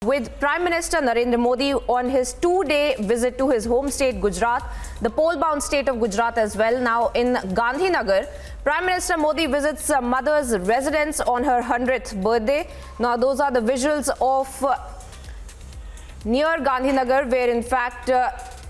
With Prime Minister Narendra Modi on his two-day visit to his home state Gujarat, the pole-bound state of Gujarat as well. Now in Gandhinagar, Prime Minister Modi visits mother's residence on her 100th birthday. Now those are the visuals of near Gandhinagar, where in fact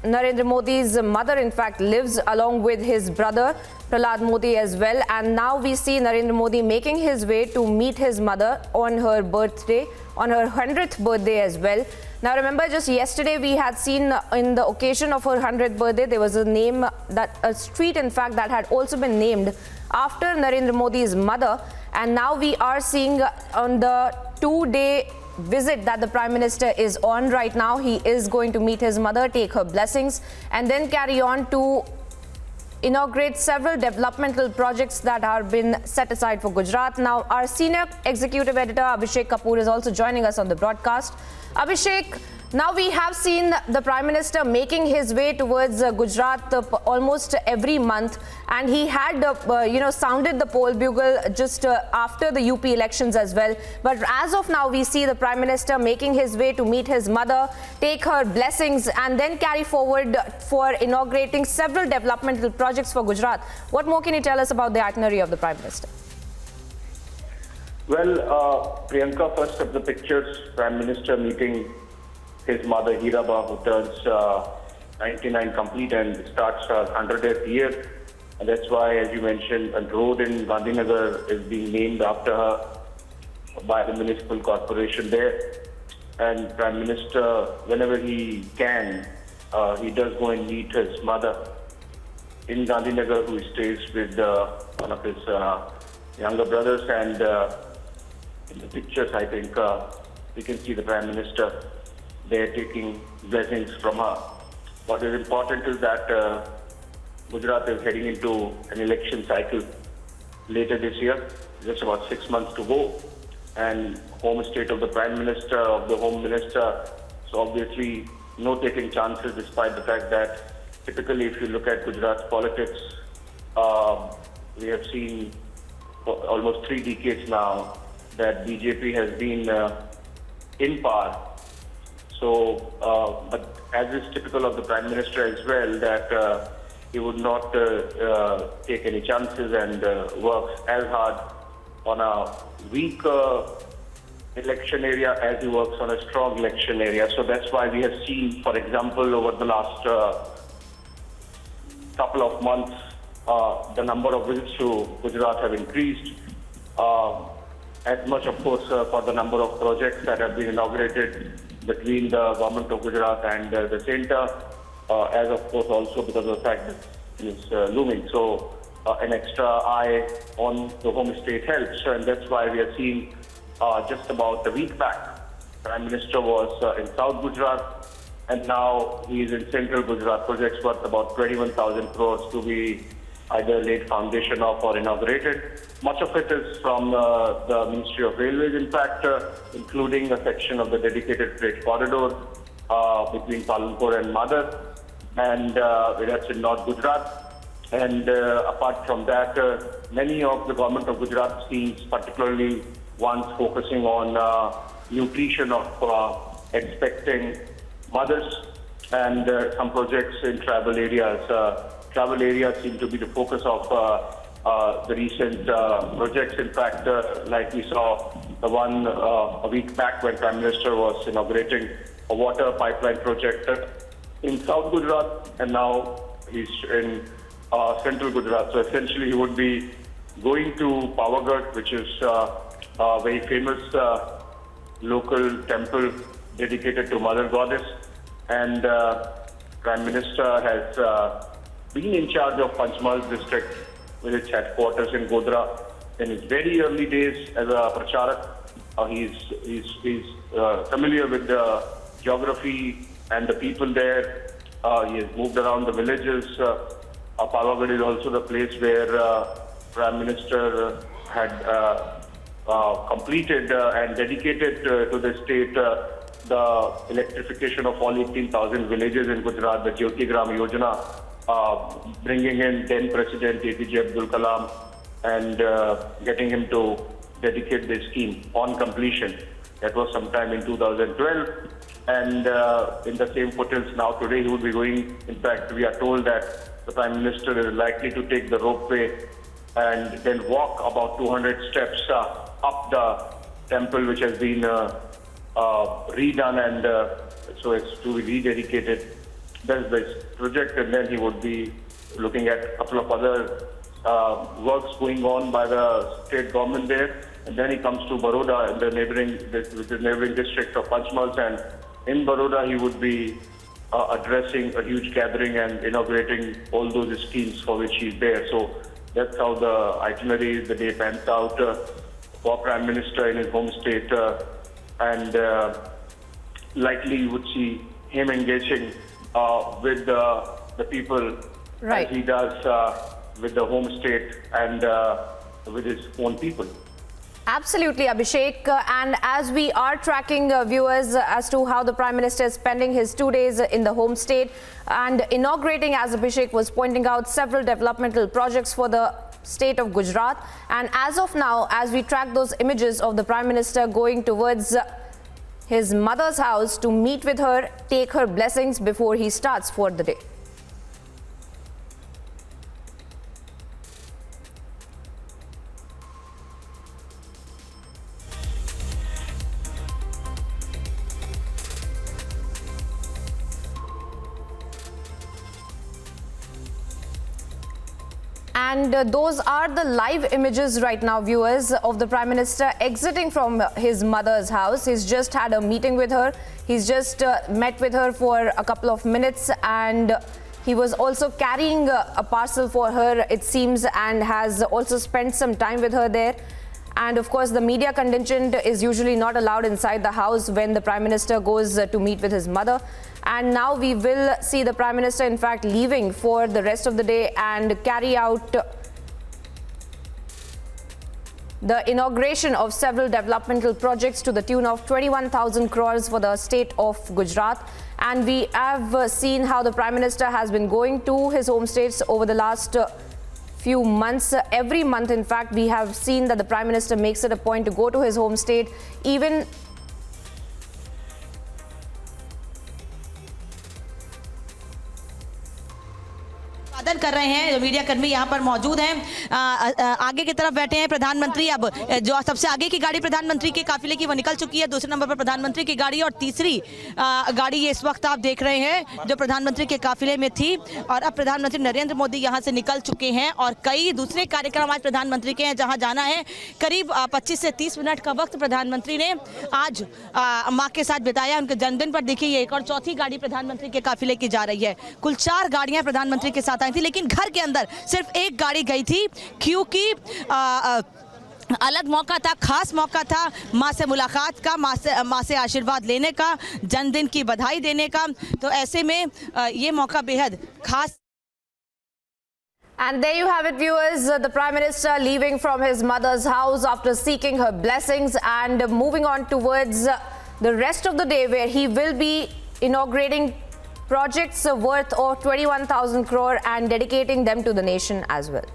Narendra Modi's mother in fact lives along with his brother Prahlad Modi as well. And now we see Narendra Modi making his way to meet his mother on her birthday, on her 100th birthday as well. Now remember, just yesterday we had seen in the occasion of her 100th birthday, there was a street in fact that had also been named after Narendra Modi's mother. And now we are seeing on the two-day visit that the Prime Minister is on right now, he is going to meet his mother, take her blessings, and then carry on to inaugurate several developmental projects that are been set aside for Gujarat. Now, our senior executive editor Abhishek Kapoor is also joining us on the broadcast. Abhishek, now we have seen the Prime Minister making his way towards Gujarat almost every month, and he had sounded the poll bugle just after the UP elections as well. But as of now, we see the Prime Minister making his way to meet his mother, take her blessings, and then carry forward for inaugurating several developmental projects for Gujarat. What more can you tell us about the itinerary of the Prime Minister? Well, Priyanka, first of the pictures, Prime Minister meeting his mother Heeraben, who turns 99 complete and starts her 100th year. And that's why, as you mentioned, a road in Gandhinagar is being named after her by the municipal corporation there. And Prime Minister, whenever he can, he does go and meet his mother in Gandhinagar, who stays with one of his younger brothers. And in the pictures, I think we can see the Prime Minister there taking blessings from her. What is important is that Gujarat is heading into an election cycle later this year, just about 6 months to go. And home state of the Prime Minister, of the Home Minister, so obviously no taking chances, despite the fact that typically if you look at Gujarat's politics, we have seen for almost 3 decades now that BJP has been in power. So, but as is typical of the Prime Minister as well, that he would not take any chances and works as hard on a weak election area as he works on a strong election area. So that's why we have seen, for example, over the last couple of months, the number of visits to Gujarat have increased. As much, of course, for the number of projects that have been inaugurated between the government of Gujarat and the centre, as of course also because of the fact that it is looming. So an extra eye on the home state helps, and that's why we are seeing just about a week back, Prime Minister was in South Gujarat, and now he is in Central Gujarat. Projects worth about 21,000 crores to be either laid foundation of or inaugurated. Much of it is from the Ministry of Railways, in fact, including a section of the dedicated freight corridor between Palanpur and Madar, and that's in North Gujarat. And apart from that, many of the government of Gujarat schemes, particularly ones focusing on nutrition of expecting mothers, and some projects in tribal areas. Tribal areas seem to be the focus of the recent projects. In fact, like we saw the one a week back when Prime Minister was inaugurating a water pipeline project in South Gujarat, and now he's in Central Gujarat. So essentially he would be going to Pavagadh, which is a very famous local temple dedicated to Mother Goddess. And Prime Minister has been in charge of Panchmahal district with its headquarters in Godhra. In his very early days as a pracharak, he's familiar with the geography and the people there. He has moved around the villages. Pavagadh is also the place where Prime Minister had completed and dedicated to the state the electrification of all 18,000 villages in Gujarat, the Jyoti Gram Yojana, bringing in then President APJ Abdul Kalam and getting him to dedicate this scheme on completion. That was sometime in 2012. And in the same foothills now today, he would be going. In fact, we are told that the Prime Minister is likely to take the ropeway and then walk about 200 steps up the temple, which has been redone, and so it's to be rededicated. That's the project, and then he would be looking at a couple of other works going on by the state government there. And then he comes to Baroda, the neighboring district of Panchmals, and in Baroda he would be addressing a huge gathering and inaugurating all those schemes for which he's there. So that's how the itinerary, the day pans out for Prime Minister in his home state, and likely you would see him engaging with the people, Right. as he does with the home state and with his own people. Absolutely, Abhishek. And as we are tracking viewers as to how the Prime Minister is spending his 2 days in the home state and inaugurating, as Abhishek was pointing out, several developmental projects for the state of Gujarat. And as of now, as we track those images of the Prime Minister going towards his mother's house to meet with her, take her blessings before he starts for the day. And those are the live images right now, viewers, of the Prime Minister exiting from his mother's house. He's just had a meeting with her. He's just met with her for a couple of minutes, and he was also carrying a parcel for her, it seems, and has also spent some time with her there. And of course, the media contingent is usually not allowed inside the house when the Prime Minister goes to meet with his mother. And now we will see the Prime Minister, in fact, leaving for the rest of the day and carry out the inauguration of several developmental projects to the tune of 21,000 crores for the state of Gujarat. And we have seen how the Prime Minister has been going to his home states over the last few months. Every month, in fact, we have seen that the Prime Minister makes it a point to go to his home state, even अभिवादन कर रहे हैं। Media कर्मी यहाँ पर मौजूद हैं। आगे की तरफ बैठे हैं प्रधानमंत्री। अब जो सबसे आगे की गाड़ी प्रधानमंत्री के काफिले की वो निकल चुकी है। दूसरे नंबर पर प्रधानमंत्री की गाड़ी और तीसरी गाड़ी ये इस वक्त आप देख रहे हैं जो प्रधानमंत्री के काफिले में थी। और अब प्रधानमंत्री नरेंद्र मोदी यहाँ से निकल चुके हैं और कई दूसरे कार्यक्रम आज प्रधानमंत्री के हैं जहाँ जाना है। करीब 25 से 30 मिनट का वक्त प्रधानमंत्री ने आज माँ के साथ बिताया। उनके जन्मदिन पर देखिए ये एक और चौथी गाड़ी प्रधानमंत्री के काफिले की जा रही है। कुल 4 गाड़ियां प्रधानमंत्री के साथ आई थी, लेकिन घर के अंदर सिर्फ एक गाड़ी गई थी क्योंकि अलग मौका था, खास मौका था माँ से मुलाकात का, माँ से आशीर्वाद लेने का, जन्मदिन की बधाई देने का। तो ऐसे में ये मौका बेहद खास। And there you have it, viewers. The Prime Minister leaving from his mother's house after seeking her blessings and moving on towards the rest of the day, where he will be inaugurating projects worth of 21,000 crore and dedicating them to the nation as well.